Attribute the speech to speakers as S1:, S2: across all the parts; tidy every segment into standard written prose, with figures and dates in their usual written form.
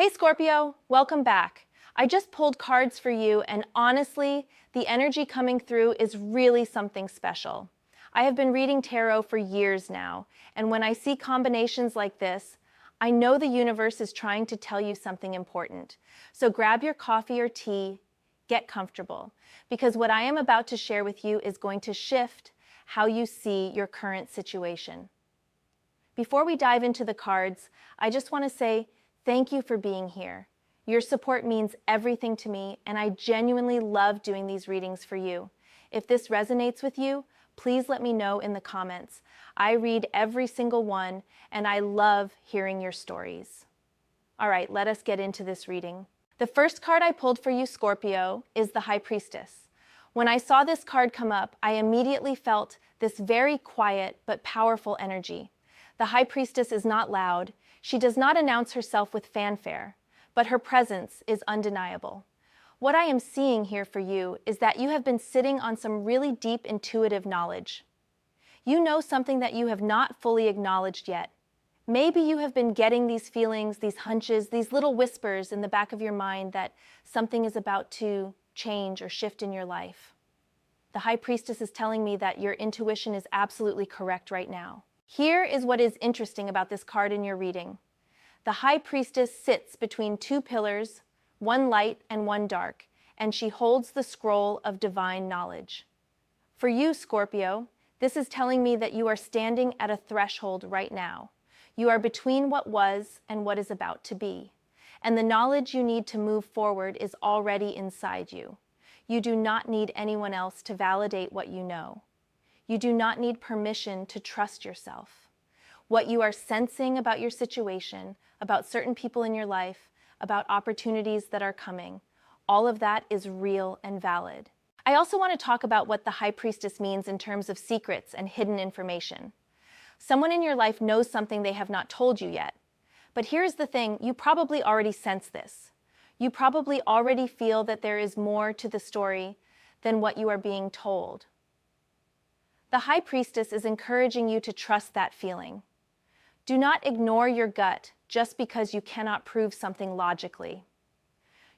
S1: Hey Scorpio, welcome back. I just pulled cards for you and honestly, the energy coming through is really something special. I have been reading tarot for years now, and when I see combinations like this, I know the universe is trying to tell you something important. So grab your coffee or tea, get comfortable, because what I am about to share with you is going to shift how you see your current situation. Before we dive into the cards, I just want to say thank you for being here. Your support means everything to me, and I genuinely love doing these readings for you. If this resonates with you, please let me know in the comments. I read every single one, and I love hearing your stories. All right, let us get into this reading. The first card I pulled for you, Scorpio, is the High Priestess. When I saw this card come up, I immediately felt this very quiet but powerful energy. The High Priestess is not loud. She does not announce herself with fanfare, but her presence is undeniable. What I am seeing here for you is that you have been sitting on some really deep intuitive knowledge. You know something that you have not fully acknowledged yet. Maybe you have been getting these feelings, these hunches, these little whispers in the back of your mind that something is about to change or shift in your life. The High Priestess is telling me that your intuition is absolutely correct right now. Here is what is interesting about this card in your reading. The High Priestess sits between two pillars, one light and one dark, and she holds the scroll of divine knowledge. For you, Scorpio, this is telling me that you are standing at a threshold right now. You are between what was and what is about to be, and the knowledge you need to move forward is already inside you. You do not need anyone else to validate what you know. You do not need permission to trust yourself. What you are sensing about your situation, about certain people in your life, about opportunities that are coming, all of that is real and valid. I also want to talk about what the High Priestess means in terms of secrets and hidden information. Someone in your life knows something they have not told you yet. But here's the thing, you probably already sense this. You probably already feel that there is more to the story than what you are being told. The High Priestess is encouraging you to trust that feeling. Do not ignore your gut just because you cannot prove something logically.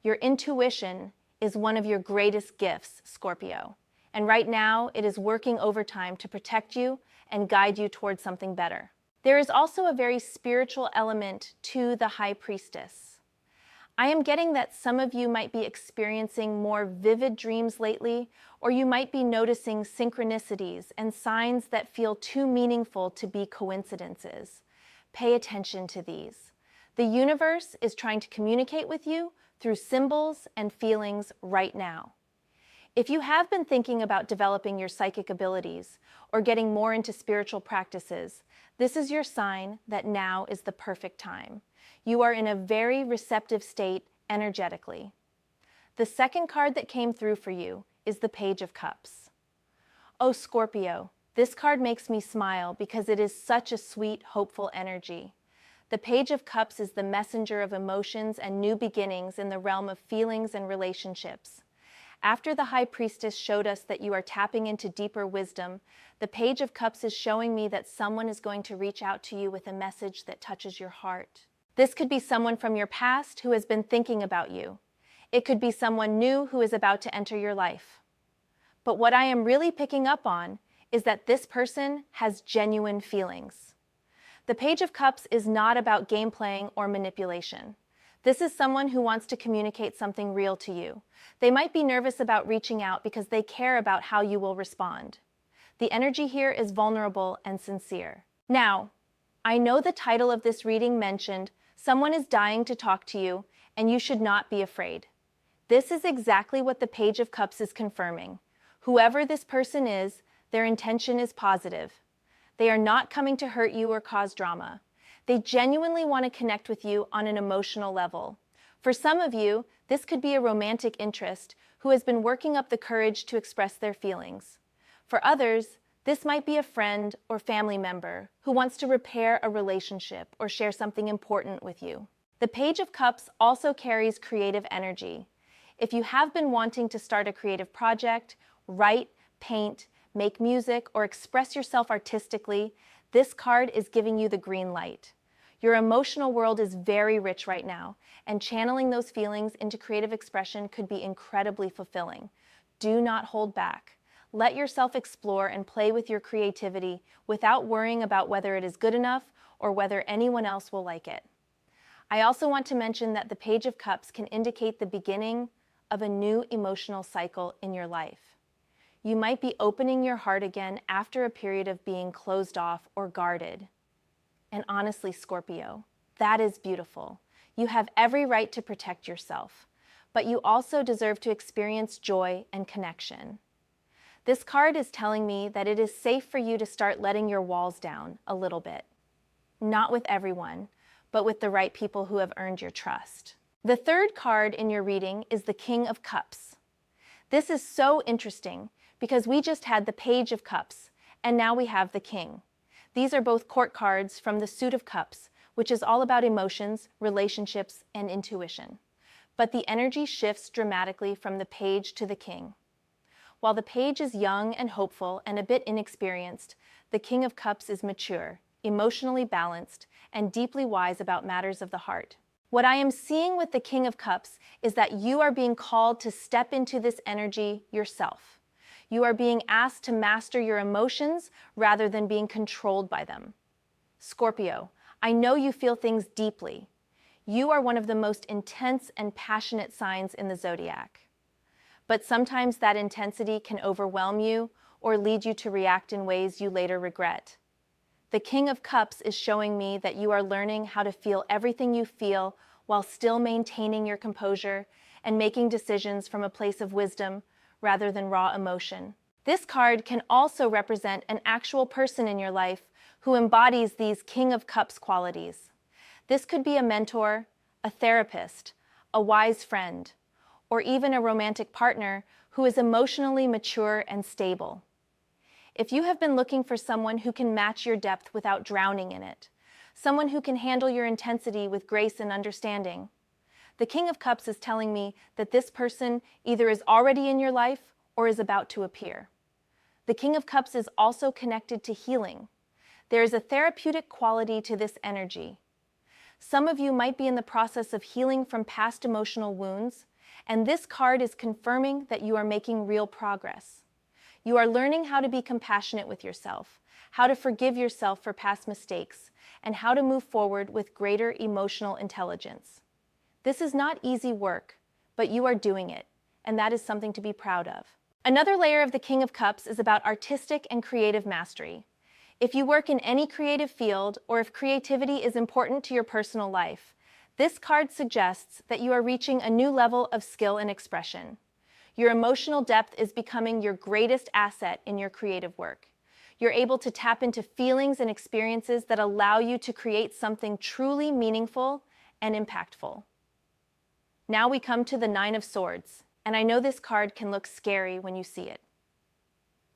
S1: Your intuition is one of your greatest gifts, Scorpio, and right now it is working overtime to protect you and guide you towards something better. There is also a very spiritual element to the High Priestess. I am getting that some of you might be experiencing more vivid dreams lately, or you might be noticing synchronicities and signs that feel too meaningful to be coincidences. Pay attention to these. The universe is trying to communicate with you through symbols and feelings right now. If you have been thinking about developing your psychic abilities or getting more into spiritual practices, this is your sign that now is the perfect time. You are in a very receptive state energetically. The second card that came through for you is the Page of Cups. Oh, Scorpio, this card makes me smile because it is such a sweet, hopeful energy. The Page of Cups is the messenger of emotions and new beginnings in the realm of feelings and relationships. After the High Priestess showed us that you are tapping into deeper wisdom, the Page of Cups is showing me that someone is going to reach out to you with a message that touches your heart. This could be someone from your past who has been thinking about you. It could be someone new who is about to enter your life. But what I am really picking up on is that this person has genuine feelings. The Page of Cups is not about game playing or manipulation. This is someone who wants to communicate something real to you. They might be nervous about reaching out because they care about how you will respond. The energy here is vulnerable and sincere. Now, I know the title of this reading mentioned someone is dying to talk to you, and you should not be afraid. This is exactly what the Page of Cups is confirming. Whoever this person is, their intention is positive. They are not coming to hurt you or cause drama. They genuinely want to connect with you on an emotional level. For some of you, this could be a romantic interest who has been working up the courage to express their feelings. For others, this might be a friend or family member who wants to repair a relationship or share something important with you. The Page of Cups also carries creative energy. If you have been wanting to start a creative project, write, paint, make music, or express yourself artistically, this card is giving you the green light. Your emotional world is very rich right now, and channeling those feelings into creative expression could be incredibly fulfilling. Do not hold back. Let yourself explore and play with your creativity without worrying about whether it is good enough or whether anyone else will like it. I also want to mention that the Page of Cups can indicate the beginning of a new emotional cycle in your life. You might be opening your heart again after a period of being closed off or guarded. And honestly, Scorpio, that is beautiful. You have every right to protect yourself, but you also deserve to experience joy and connection. This card is telling me that it is safe for you to start letting your walls down a little bit. Not with everyone, but with the right people who have earned your trust. The third card in your reading is the King of Cups. This is so interesting because we just had the Page of Cups, and now we have the King. These are both court cards from the Suit of Cups, which is all about emotions, relationships, and intuition. But the energy shifts dramatically from the Page to the King. While the Page is young and hopeful and a bit inexperienced, the King of Cups is mature, emotionally balanced, and deeply wise about matters of the heart. What I am seeing with the King of Cups is that you are being called to step into this energy yourself. You are being asked to master your emotions rather than being controlled by them. Scorpio, I know you feel things deeply. You are one of the most intense and passionate signs in the zodiac. But sometimes that intensity can overwhelm you or lead you to react in ways you later regret. The King of Cups is showing me that you are learning how to feel everything you feel while still maintaining your composure and making decisions from a place of wisdom rather than raw emotion. This card can also represent an actual person in your life who embodies these King of Cups qualities. This could be a mentor, a therapist, a wise friend, or even a romantic partner who is emotionally mature and stable. If you have been looking for someone who can match your depth without drowning in it, someone who can handle your intensity with grace and understanding, the King of Cups is telling me that this person either is already in your life or is about to appear. The King of Cups is also connected to healing. There is a therapeutic quality to this energy. Some of you might be in the process of healing from past emotional wounds, and this card is confirming that you are making real progress. You are learning how to be compassionate with yourself, how to forgive yourself for past mistakes, and how to move forward with greater emotional intelligence. This is not easy work, but you are doing it, and that is something to be proud of. Another layer of the King of Cups is about artistic and creative mastery. If you work in any creative field, or if creativity is important to your personal life, this card suggests that you are reaching a new level of skill and expression. Your emotional depth is becoming your greatest asset in your creative work. You're able to tap into feelings and experiences that allow you to create something truly meaningful and impactful. Now we come to the Nine of Swords, and I know this card can look scary when you see it.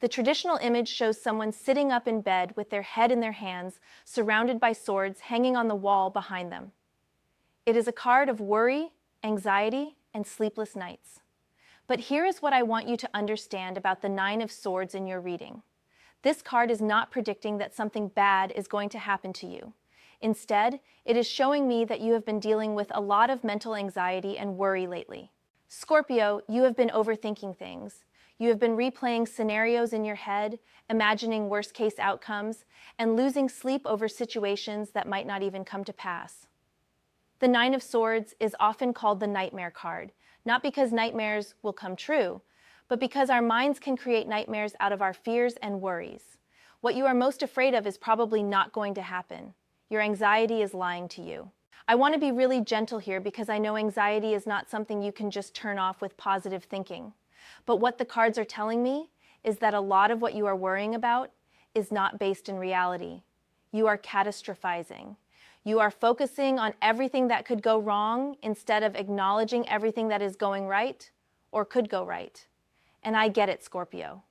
S1: The traditional image shows someone sitting up in bed with their head in their hands, surrounded by swords hanging on the wall behind them. It is a card of worry, anxiety, and sleepless nights. But here is what I want you to understand about the Nine of Swords in your reading. This card is not predicting that something bad is going to happen to you. Instead, it is showing me that you have been dealing with a lot of mental anxiety and worry lately. Scorpio, you have been overthinking things. You have been replaying scenarios in your head, imagining worst-case outcomes, and losing sleep over situations that might not even come to pass. The Nine of Swords is often called the nightmare card, not because nightmares will come true, but because our minds can create nightmares out of our fears and worries. What you are most afraid of is probably not going to happen. Your anxiety is lying to you. I want to be really gentle here because I know anxiety is not something you can just turn off with positive thinking. But what the cards are telling me is that a lot of what you are worrying about is not based in reality. You are catastrophizing. You are focusing on everything that could go wrong instead of acknowledging everything that is going right or could go right. And I get it, Scorpio.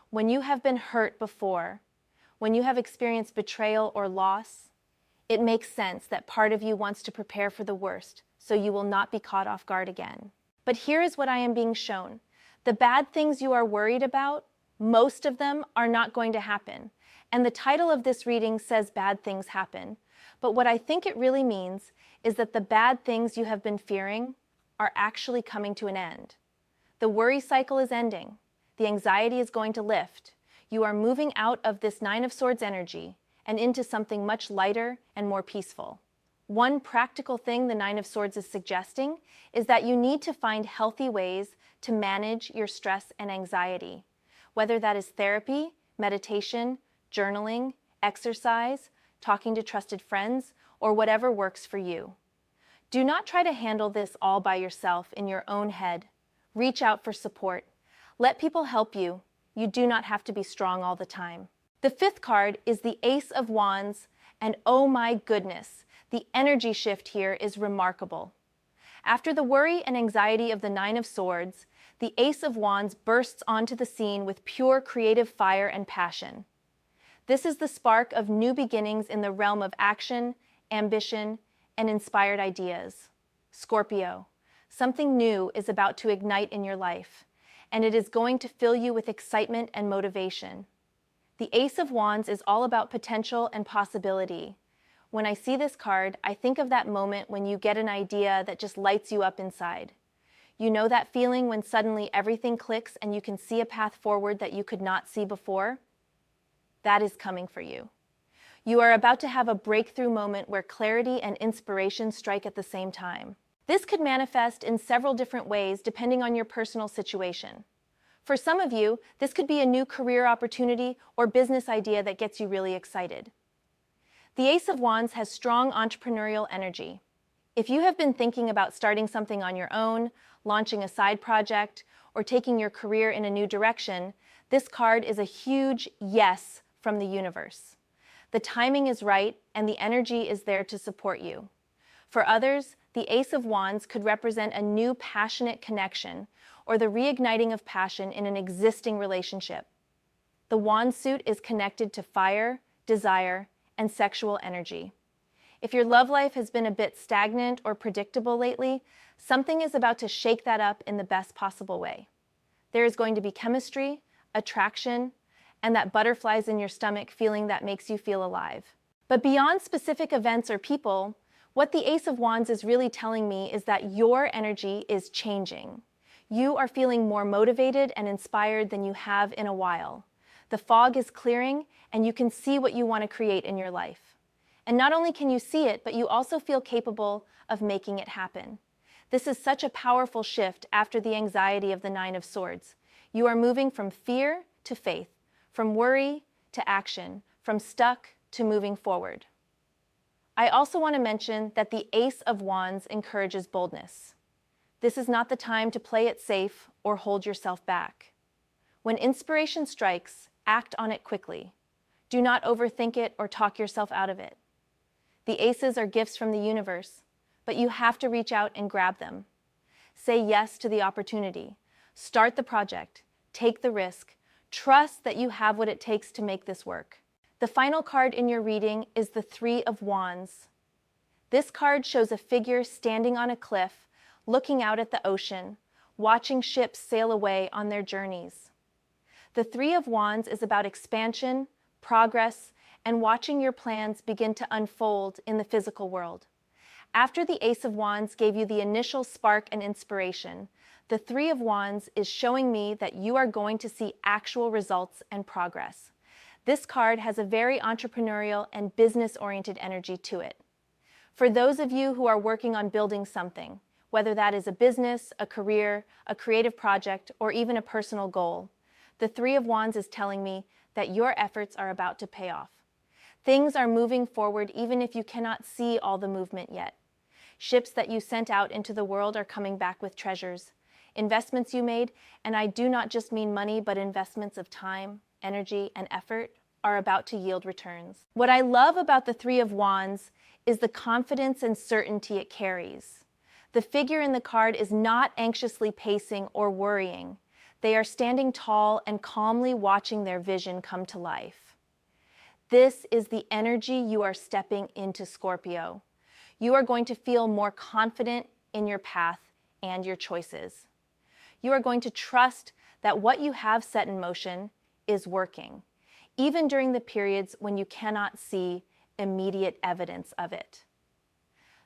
S1: When you have been hurt before, when you have experienced betrayal or loss, it makes sense that part of you wants to prepare for the worst so you will not be caught off guard again. But here is what I am being shown. The bad things you are worried about, most of them are not going to happen. And the title of this reading says bad things happen. But what I think it really means is that the bad things you have been fearing are actually coming to an end. The worry cycle is ending. The anxiety is going to lift. You are moving out of this Nine of Swords energy and into something much lighter and more peaceful. One practical thing the Nine of Swords is suggesting is that you need to find healthy ways to manage your stress and anxiety, whether that is therapy, meditation, journaling, exercise, talking to trusted friends, or whatever works for you. Do not try to handle this all by yourself in your own head. Reach out for support. Let people help you. You do not have to be strong all the time. The fifth card is the Ace of Wands, and oh my goodness, the energy shift here is remarkable. After the worry and anxiety of the Nine of Swords, the Ace of Wands bursts onto the scene with pure creative fire and passion. This is the spark of new beginnings in the realm of action, ambition, and inspired ideas. Scorpio, something new is about to ignite in your life, and it is going to fill you with excitement and motivation. The Ace of Wands is all about potential and possibility. When I see this card, I think of that moment when you get an idea that just lights you up inside. You know that feeling when suddenly everything clicks and you can see a path forward that you could not see before? That is coming for you. You are about to have a breakthrough moment where clarity and inspiration strike at the same time. This could manifest in several different ways depending on your personal situation. For some of you, this could be a new career opportunity or business idea that gets you really excited. The Ace of Wands has strong entrepreneurial energy. If you have been thinking about starting something on your own, launching a side project, or taking your career in a new direction, this card is a huge yes from the universe. The timing is right and the energy is there to support you. For others, the Ace of Wands could represent a new passionate connection or the reigniting of passion in an existing relationship. The wand suit is connected to fire, desire, and sexual energy. If your love life has been a bit stagnant or predictable lately, something is about to shake that up in the best possible way. There is going to be chemistry, attraction, and that butterflies in your stomach feeling that makes you feel alive. But beyond specific events or people, what the Ace of Wands is really telling me is that your energy is changing. You are feeling more motivated and inspired than you have in a while. The fog is clearing and you can see what you want to create in your life. And not only can you see it, but you also feel capable of making it happen. This is such a powerful shift after the anxiety of the Nine of Swords. You are moving from fear to faith, from worry to action, from stuck to moving forward. I also want to mention that the Ace of Wands encourages boldness. This is not the time to play it safe or hold yourself back. When inspiration strikes, act on it quickly. Do not overthink it or talk yourself out of it. The aces are gifts from the universe, but you have to reach out and grab them. Say yes to the opportunity. Start the project. Take the risk. Trust that you have what it takes to make this work. The final card in your reading is the Three of Wands. This card shows a figure standing on a cliff, looking out at the ocean, watching ships sail away on their journeys. The Three of Wands is about expansion, progress, and watching your plans begin to unfold in the physical world. After the Ace of Wands gave you the initial spark and inspiration, the Three of Wands is showing me that you are going to see actual results and progress. This card has a very entrepreneurial and business-oriented energy to it. For those of you who are working on building something, whether that is a business, a career, a creative project, or even a personal goal, the Three of Wands is telling me that your efforts are about to pay off. Things are moving forward even if you cannot see all the movement yet. Ships that you sent out into the world are coming back with treasures. Investments you made, and I do not just mean money, but investments of time, energy, and effort, are about to yield returns. What I love about the Three of Wands is the confidence and certainty it carries. The figure in the card is not anxiously pacing or worrying. They are standing tall and calmly watching their vision come to life. This is the energy you are stepping into, Scorpio. You are going to feel more confident in your path and your choices. You are going to trust that what you have set in motion is working, even during the periods when you cannot see immediate evidence of it.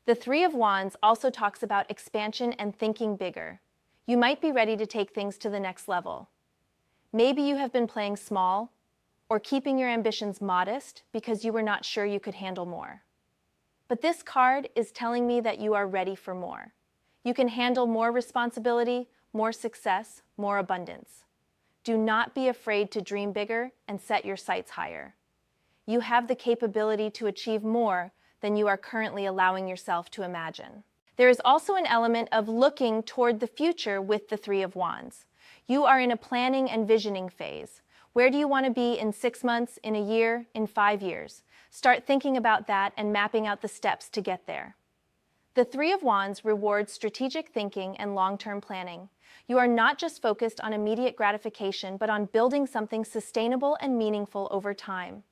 S1: The Three of Wands also talks about expansion and thinking bigger. You might be ready to take things to the next level. Maybe you have been playing small or keeping your ambitions modest because you were not sure you could handle more. But this card is telling me that you are ready for more. You can handle more responsibility, more success, more abundance. Do not be afraid to dream bigger and set your sights higher. You have the capability to achieve more than you are currently allowing yourself to imagine. There is also an element of looking toward the future with the Three of Wands. You are in a planning and visioning phase. Where do you want to be in 6 months, in a year, in 5 years? Start thinking about that and mapping out the steps to get there. The Three of Wands rewards strategic thinking and long-term planning. You are not just focused on immediate gratification, but on building something sustainable and meaningful over time.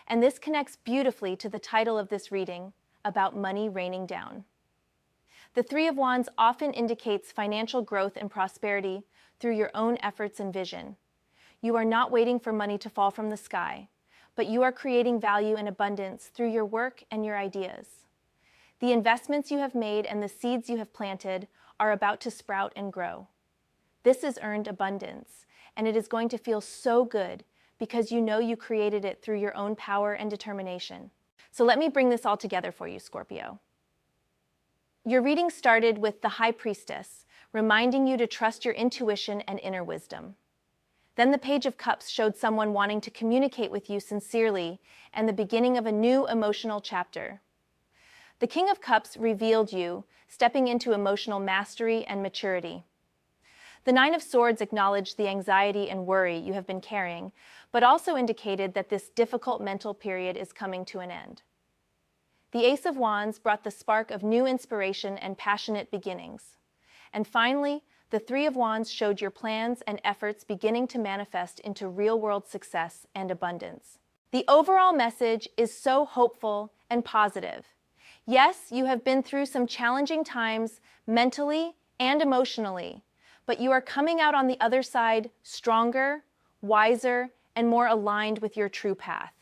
S1: And this connects beautifully to the title of this reading, about money raining down. The Three of Wands often indicates financial growth and prosperity through your own efforts and vision. You are not waiting for money to fall from the sky, but you are creating value and abundance through your work and your ideas. The investments you have made and the seeds you have planted are about to sprout and grow. This is earned abundance, and it is going to feel so good because you know you created it through your own power and determination. So let me bring this all together for you, Scorpio. Your reading started with the High Priestess, reminding you to trust your intuition and inner wisdom. Then the Page of Cups showed someone wanting to communicate with you sincerely and the beginning of a new emotional chapter. The King of Cups revealed you, stepping into emotional mastery and maturity. The Nine of Swords acknowledged the anxiety and worry you have been carrying, but also indicated that this difficult mental period is coming to an end. The Ace of Wands brought the spark of new inspiration and passionate beginnings. And finally, the Three of Wands showed your plans and efforts beginning to manifest into real-world success and abundance. The overall message is so hopeful and positive. Yes, you have been through some challenging times mentally and emotionally, but you are coming out on the other side stronger, wiser, and more aligned with your true path.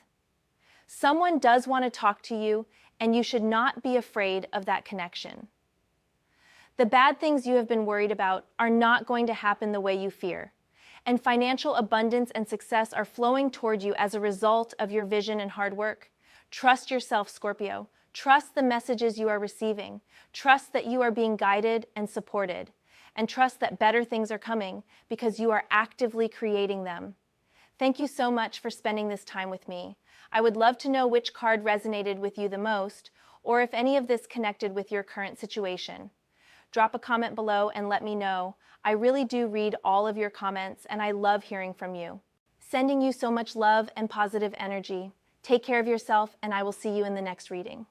S1: Someone does want to talk to you, and you should not be afraid of that connection. The bad things you have been worried about are not going to happen the way you fear, and financial abundance and success are flowing toward you as a result of your vision and hard work. Trust yourself, Scorpio. Trust the messages you are receiving. Trust that you are being guided and supported. And trust that better things are coming because you are actively creating them. Thank you so much for spending this time with me. I would love to know which card resonated with you the most, or if any of this connected with your current situation. Drop a comment below and let me know. I really do read all of your comments, and I love hearing from you. Sending you so much love and positive energy. Take care of yourself, and I will see you in the next reading.